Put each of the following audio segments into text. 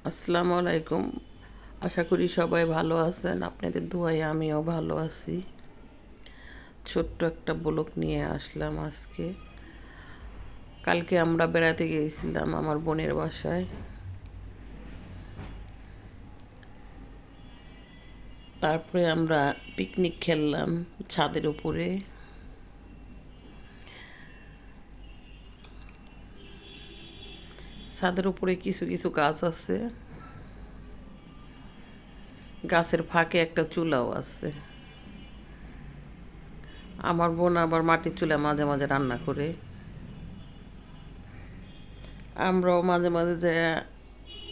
আসসালামু আলাইকুম। আশা করি সবাই ভালো আছেন। আপনাদের দোয়ায় আমিও ভালো আছি। ছোট্ট একটা ব্লগ নিয়ে আসলাম আজকে। কালকে আমরা বেড়াতে গিয়েছিলাম আমার বোনের বাসায়। তারপরে আমরা পিকনিক খেললাম ছাদের উপরে। ছাদের উপরে কিছু কিছু গাছ আছে, গাছের ফাঁকে একটা চুলাও আছে। আমার বোন আবার মাটির চুলায় মাঝে মাঝে রান্না করে। আমরাও মাঝে মাঝে যে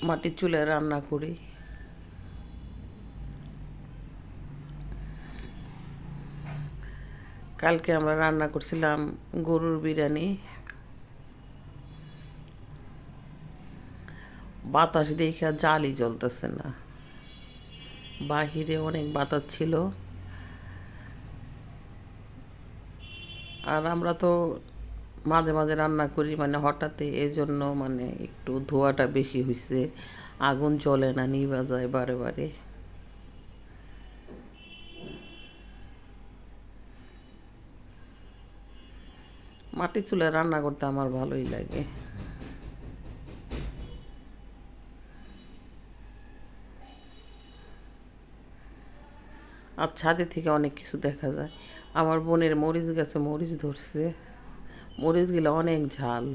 মাটির চুলায় রান্না করি। কালকে আমরা রান্না করছিলাম গরুর বিরিয়ানি। বাতাস দেখে জালই জ্বলতেছে না, বাহিরে অনেক বাতাস ছিল। আর আমরা তো মাঝে মাঝে রান্না করি, মানে হঠাৎই, এই জন্য মানে একটু ধোঁয়াটা বেশি হয়েছে। আগুন জ্বলে না, নিভা যায় বারে বারে। মাটির চুলায় রান্না করতে আমার ভালোই লাগে। আর ছাদে থেকে অনেক কিছু দেখা যায়। আমার বোনের মরিচ গাছে মরিচ ধরছে। মরিচগুলো অনেক ঝাল,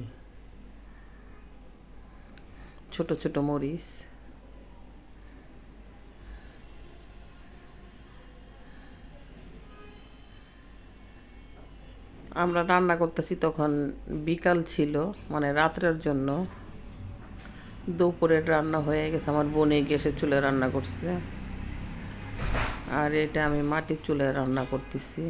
ছোট ছোট মরিচ। আমরা রান্না করতেছি তখন বিকাল ছিল, মানে রাত্রের জন্য। দুপুরের রান্না হয়ে গেছে, আমার বোনে গ্যাসের চুলায় রান্না করছে। আর এটা আমি মাটির চুলায় রান্না করতেছি।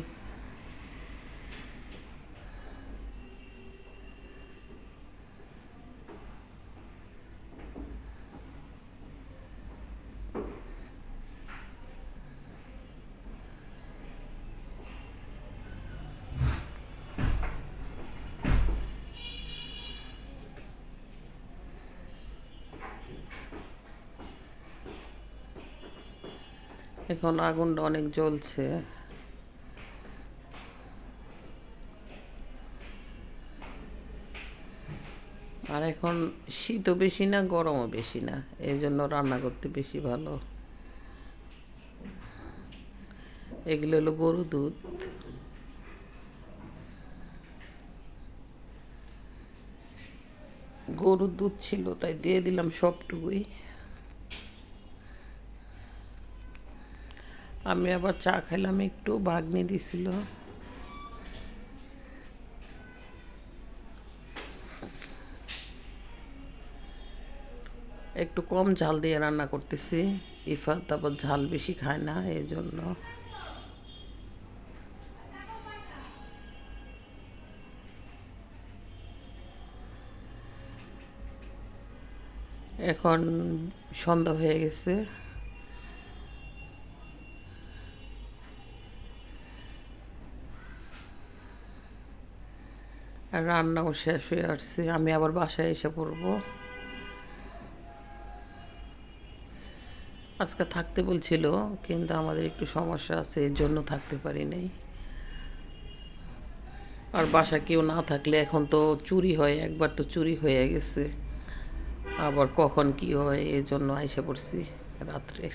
এখন আগুনটা অনেক জ্বলছে। আর এখন শীতও বেশি না, গরমও বেশি না, এই জন্য রান্না করতে বেশি ভালো। এগুলো হলো গরু দুধ। গরুর দুধ ছিল তাই দিয়ে দিলাম সবটুকুই। আমি আবার চা খেলাম একটু, ভাগ্নি দিছিল। একটু কম ঝাল দিয়ে রান্না করতেছি। ইফাত তারপর ঝাল বেশি খায় না, এই জন্য। এখন সন্ধ্যা হয়ে গেছে। আর রান্নাও শেষ হয়ে আসছে, আমি আবার বাসায় এসে পড়বো। আজকে থাকতে বলছিল, কিন্তু আমাদের একটু সমস্যা আছে, এর জন্য থাকতে পারি নাই। আর বাসা কেউ না থাকলে এখন তো চুরি হয়, একবার তো চুরি হয়ে গেছে। আবার কখন কি হয়, এই জন্য আইসা পড়ছি রাত্রে।